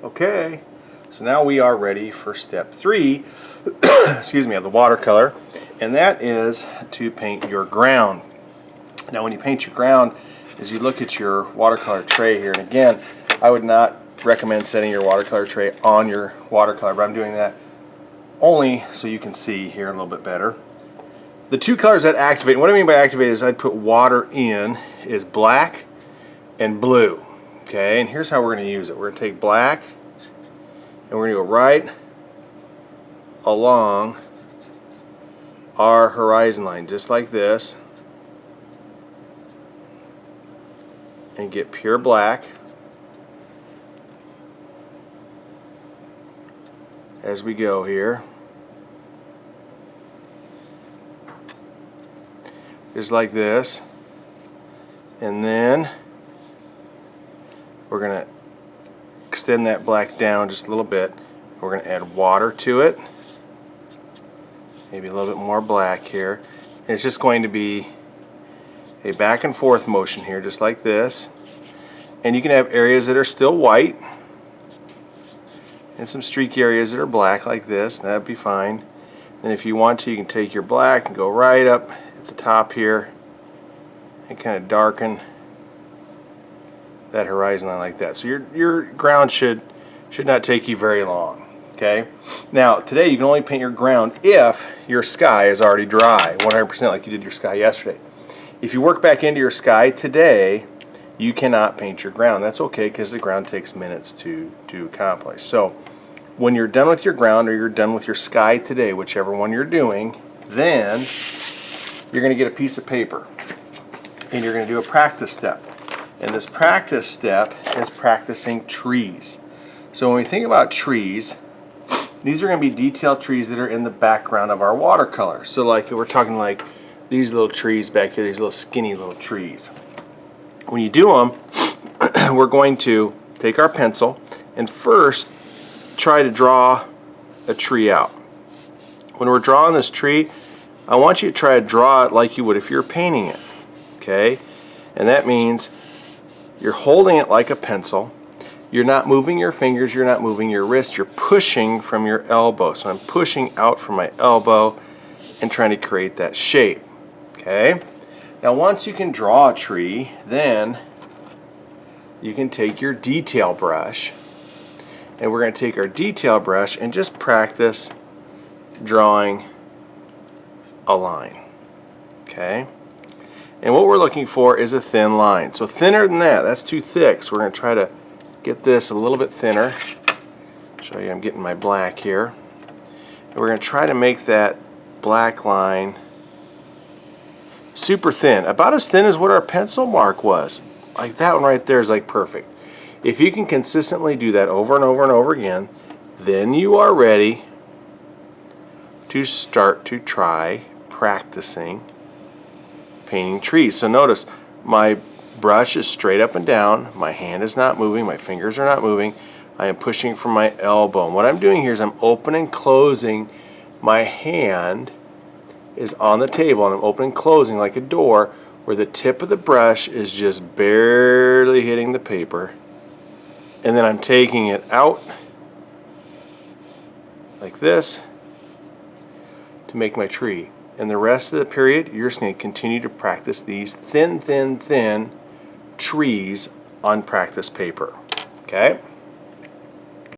Okay, so now we are ready for step 3 excuse me, of the watercolor, and that is to paint your ground. Now when you paint your ground, as you look at your watercolor tray here, and again, I would not recommend setting your watercolor tray on your watercolor, but I'm doing that only so you can see here a little bit better. The two colors that activate, and what I mean by activate is I'd put water in, is black and blue. Okay, and here's how we're going to use it. We're going to take black and we're going to go right along our horizon line, just like this, and get pure black as we go here. Just like this. And then we're going to extend that black down just a little bit. We're going to add water to it. Maybe a little bit more black here. And it's just going to be a back and forth motion here, just like this. And you can have areas that are still white and some streaky areas that are black like this, and that'd be fine. And if you want to, you can take your black and go right up at the top here and kind of darken that horizon line like that. So your ground should not take you very long. Okay. Now today you can only paint your ground if your sky is already dry, 100% like you did your sky yesterday. If you work back into your sky today, you cannot paint your ground. That's okay, because the ground takes minutes to accomplish. So when you're done with your ground, or you're done with your sky today, whichever one you're doing, then you're going to get a piece of paper and you're going to do a practice step. And this practice step is practicing trees. So when we think about trees, these are going to be detailed trees that are in the background of our watercolor. So like we're talking like these little trees back here, these little skinny little trees. When you do them, we're going to take our pencil and first try to draw a tree out. When we're drawing this tree, I want you to try to draw it like you would if you're painting it. Okay? And that means you're holding it like a pencil. You're not moving your fingers, you're not moving your wrist, you're pushing from your elbow. So I'm pushing out from my elbow and trying to create that shape. Okay? Now once you can draw a tree, then you can take your detail brush, and we're going to take our detail brush and just practice drawing a line. Okay? And what we're looking for is a thin line. So thinner than that, that's too thick. So we're going to try to get this a little bit thinner. Show you I'm getting my black here. And we're going to try to make that black line super thin, about as thin as what our pencil mark was. Like that one right there is like perfect. If you can consistently do that over and over and over again, then you are ready to start to try practicing painting trees. So notice my brush is straight up and down, my hand is not moving, my fingers are not moving, I am pushing from my elbow. And what I'm doing here is I'm opening and closing. My hand is on the table and I'm opening and closing like a door, where the tip of the brush is just barely hitting the paper, and then I'm taking it out like this to make my tree. And the rest of the period, you're just going to continue to practice these thin trees on practice paper. Okay?